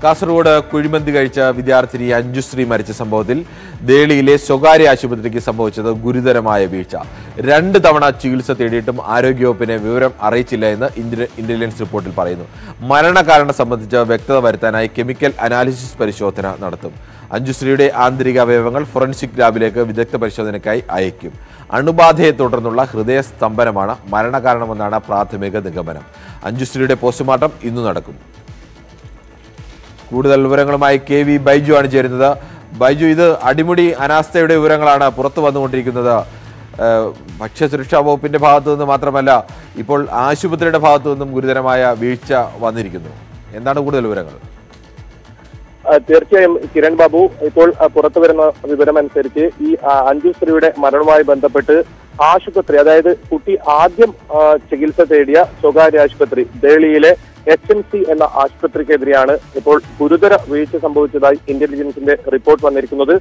കാസർഗോഡ് കുഴിമന്തി കഴിച്ച വിദ്യാർത്ഥിനി അഞ്ജുശ്രീ മരിച്ച സംഭവത്തിൽ ദേളിയിലെ സ്വകാര്യ ആശുപത്രിക്ക് സംഭവിച്ചത് ഗുരുതരമായ വീഴ്ച. 2 തവണ ചികിത്സ തേടിയിട്ടും ആരോഗ്യവകുപ്പിനെ വിവരം അറിയിച്ചില്ല എന്ന് ഇന്റലിജൻസ് റിപ്പോർട്ടിൽ പറയുന്നു. മരണകാരണം സംബന്ധിച്ച് വ്യക്തത വരുത്താനായി കെമിക്കൽ അനാലിസിസ് പരിശോധന നടത്തും. അഞ്ജുശ്രീയുടെ ആന്തരിക അവയവങ്ങൾ ഫോറൻസിക് ലാബിലേക്ക് വിദഗ്ധ പരിശോധനയ്ക്കായി അയക്കും. അണുബാധയെ തുടർന്നുള്ള ഹൃദയസ്തംഭനമാണ് മരണകാരണമെന്നാണ് പ്രാഥമിക നിഗമനം. അഞ്ജുശ്രീയുടെ പോസ്റ്റ്മോർട്ടം ഇന്ന് നടക്കും. കൂടുതൽ വിവരങ്ങളുമായി KV ബൈജു ആണ് ചേരുന്നത്. ബൈജു, ഇത് അടിമുടി അനാസ്ഥയുടെ വിവരങ്ങളാണ് പുറത്തു വന്നുകൊണ്ടിരിക്കുന്നത്. ഭക്ഷ്യസുരക്ഷാ വകുപ്പിന്റെ ഭാഗത്തു നിന്ന് മാത്രമല്ല, ഇപ്പോൾ ആശുപത്രിയുടെ ഭാഗത്തു നിന്നും ഗുരുതരമായ വീഴ്ച വന്നിരിക്കുന്നു. എന്താണ് കൂടുതൽ വിവരങ്ങൾ? തീർച്ചയായും കിരൺ ബാബു, ഇപ്പോൾ പുറത്തു വരുന്ന വിവരമനുസരിച്ച് ഈ അഞ്ജുശ്രീയുടെ മരണവുമായി ബന്ധപ്പെട്ട് ആശുപത്രി, അതായത് കുട്ടി ആദ്യം ചികിത്സ തേടിയ സ്വകാര്യ ആശുപത്രി ദേളിയിലെ HMC എന്ന ആശുപത്രിക്കെതിരെയാണ് ഇപ്പോൾ ഗുരുതര വീഴ്ച സംഭവിച്ചതായി ഇന്റലിജൻസിന്റെ റിപ്പോർട്ട് വന്നിരിക്കുന്നത്.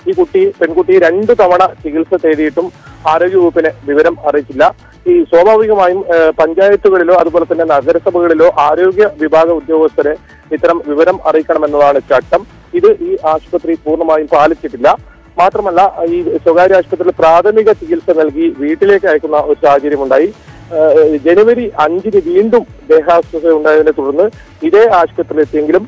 ഈ പെൺകുട്ടി 2 തവണ ചികിത്സ തേടിയിട്ടും ആരോഗ്യവകുപ്പിനെ വിവരം അറിയിച്ചില്ല. ഈ സ്വാഭാവികമായും പഞ്ചായത്തുകളിലോ അതുപോലെ തന്നെ നഗരസഭകളിലോ ആരോഗ്യ വിഭാഗ ഉദ്യോഗസ്ഥരെ ഇത്തരം വിവരം അറിയിക്കണമെന്നതാണ് ചട്ടം. ഇത് ഈ ആശുപത്രി പൂർണ്ണമായും പാലിച്ചിട്ടില്ല. മാത്രമല്ല, ഈ സ്വകാര്യ ആശുപത്രിയിൽ പ്രാഥമിക ചികിത്സ നൽകി വീട്ടിലേക്ക് അയക്കുന്ന ഒരു സാഹചര്യമുണ്ടായി. ജനുവരി 5 വീണ്ടും ദേഹാസ്വസ്ഥ ഉണ്ടായതിനെ തുടർന്ന് ഇതേ ആശുപത്രിയിൽ എത്തിയെങ്കിലും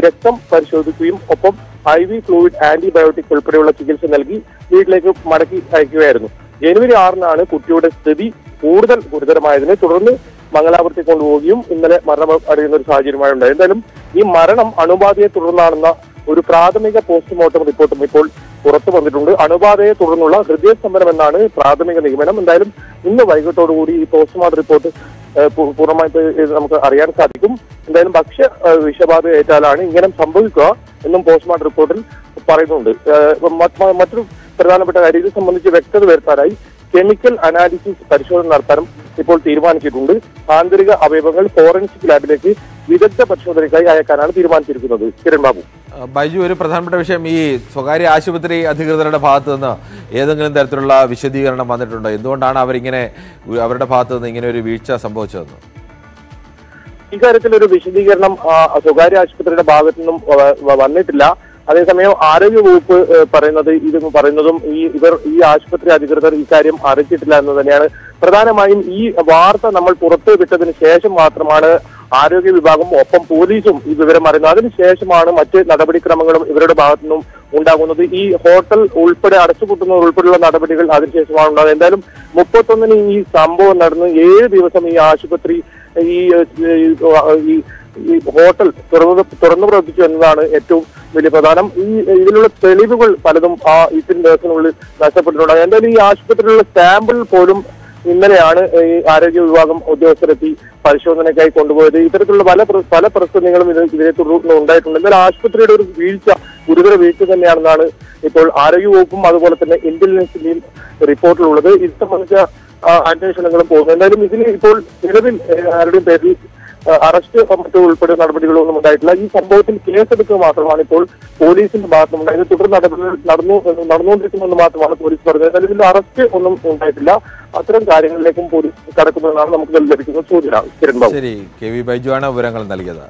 രക്തം പരിശോധിക്കുകയും ഒപ്പം IV ഫ്ലൂയിഡ്, ആന്റിബയോട്ടിക് ഉൾപ്പെടെയുള്ള ചികിത്സ നൽകി വീട്ടിലേക്ക് മടക്കി അയക്കുകയായിരുന്നു. ജനുവരി 6-നാണ് കുട്ടിയുടെ സ്ഥിതി കൂടുതൽ ഗുരുതരമായതിനെ തുടർന്ന് മംഗലാപുരത്തെ കൊണ്ടുപോവുകയും ഇന്നലെ മരണം അടയുന്ന ഒരു സാഹചര്യമായി ഉണ്ടായി. എന്തായാലും ഈ മരണം അണുബാധയെ തുടർന്നാണെന്ന ഒരു പ്രാഥമിക പോസ്റ്റ്മോർട്ടം റിപ്പോർട്ടും ഇപ്പോൾ പുറത്തു വന്നിട്ടുണ്ട്. അണുബാധയെ തുടർന്നുള്ള ഹൃദയസ്തംഭനം എന്നാണ് പ്രാഥമിക നിഗമനം. എന്തായാലും ഇന്ന് വൈകിട്ടോടുകൂടി ഈ പോസ്റ്റ്മോർട്ടം റിപ്പോർട്ട് പൂർണ്ണമായിട്ട് നമുക്ക് അറിയാൻ സാധിക്കും. എന്തായാലും ഭക്ഷ്യ വിഷബാധ ഏറ്റാലാണ് ഇങ്ങനെ സംഭവിക്കുക എന്നും പോസ്റ്റ്മോർട്ടം റിപ്പോർട്ടിൽ പറയുന്നുണ്ട്. മറ്റൊരു പ്രധാനപ്പെട്ട കാര്യം, ഇത് സംബന്ധിച്ച് വ്യക്തത വരുത്താനായി കെമിക്കൽ അനാലിസിസ് പരിശോധന നടത്താനും ഇപ്പോൾ തീരുമാനിച്ചിട്ടുണ്ട്. ആന്തരിക അവയവങ്ങൾ ഫോറൻസിക് ലാബിലേക്ക് വിദഗ്ധ പരിശോധനയ്ക്കായി അയക്കാനാണ് തീരുമാനിച്ചിരിക്കുന്നത്. കിരൺ ബാബു. ബൈജു, ഒരു പ്രധാനപ്പെട്ട വിഷയം, ഈ സ്വകാര്യ ആശുപത്രി അധികൃതരുടെ ഭാഗത്തു നിന്ന് ഏതെങ്കിലും തരത്തിലുള്ള വിശദീകരണം വന്നിട്ടുണ്ടോ? എന്തുകൊണ്ടാണ് അവരുടെ ഭാഗത്തു നിന്ന് ഇങ്ങനെ ഒരു വീഴ്ച സംഭവിച്ചതെന്ന്? ഇക്കാര്യത്തിൽ ഒരു വിശദീകരണം സ്വകാര്യ ആശുപത്രിയുടെ ഭാഗത്തു നിന്നും വന്നിട്ടില്ല. അതേസമയം ആരോഗ്യവകുപ്പ് പറയുന്നതും ഈ ആശുപത്രി അധികൃതർ ഇക്കാര്യം അറിയിച്ചിട്ടില്ല എന്ന് തന്നെയാണ്. പ്രധാനമായും ഈ വാർത്ത നമ്മൾ പുറത്തു വിട്ടതിന് ശേഷം മാത്രമാണ് ആരോഗ്യ വിഭാഗം ഒപ്പം പോലീസും ഈ വിവരം അറിയുന്നത്. അതിനുശേഷമാണ് മറ്റ് നടപടിക്രമങ്ങളും ഇവരുടെ ഭാഗത്തു നിന്നും ഉണ്ടാകുന്നത്. ഈ ഹോട്ടൽ ഉൾപ്പെടെ അടച്ചുപൂട്ടുന്നത് ഉൾപ്പെടെയുള്ള നടപടികൾ അതിനുശേഷമാണ് ഉണ്ടാകുന്നത്. എന്തായാലും 31-ന് ഈ സംഭവം നടന്ന് 7 ദിവസം ഈ ആശുപത്രി ഈ ഹോട്ടൽ തുറന്നു പ്രവർത്തിച്ചു എന്നതാണ് ഏറ്റവും വലിയ പ്രധാനം. ഇതിലുള്ള തെളിവുകൾ പലതും ഇത്രയും ദിവസത്തിനുള്ളിൽ നഷ്ടപ്പെട്ടിട്ടുണ്ട്. എന്തായാലും ഈ ആശുപത്രിയിലുള്ള സാമ്പിൾ പോലും ഇന്നലെയാണ് ഈ ആരോഗ്യ വിഭാഗം ഉദ്യോഗസ്ഥരെത്തി പരിശോധനയ്ക്കായി കൊണ്ടുപോയത്. ഇത്തരത്തിലുള്ള പല പ്രശ്നങ്ങളും ഇതിനെ തുടർന്ന് ഉണ്ടായിട്ടുണ്ട്. എന്നാൽ ആശുപത്രിയുടെ ഒരു ഗുരുതര വീഴ്ച തന്നെയാണെന്നാണ് ഇപ്പോൾ ആരോഗ്യവകുപ്പും അതുപോലെ തന്നെ ഇന്റലിജൻസിന്റെയും റിപ്പോർട്ടിലുള്ളത്. ഇത് സംബന്ധിച്ച അന്വേഷണങ്ങളും പോകുന്നു. എന്തായാലും ഇതിൽ ഇപ്പോൾ നിലവിൽ ആരുടെയും പേരിൽ അറസ്റ്റ് മറ്റു ഉൾപ്പെടെ നടപടികളൊന്നും ഉണ്ടായിട്ടില്ല. ഈ സംഭവത്തിൽ കേസെടുക്കുക മാത്രമാണ് ഇപ്പോൾ പോലീസിന്റെ ഭാഗത്തുനിന്നുണ്ടായത്. തുടർ നടപടികൾ നടന്നുകൊണ്ടിരിക്കുമെന്ന് മാത്രമാണ് പോലീസ് പറഞ്ഞത്. എന്തായാലും ഇതിൽ അറസ്റ്റ് ഒന്നും ഉണ്ടായിട്ടില്ല. അത്തരം കാര്യങ്ങളിലേക്കും പോലീസ് കടക്കുന്നതെന്നാണ് നമുക്ക് ലഭിക്കുന്ന സൂചന. കിരൺ ബാബു. ശരി, KV ബൈജു ആണ് വിവരങ്ങൾ നൽകിയത്.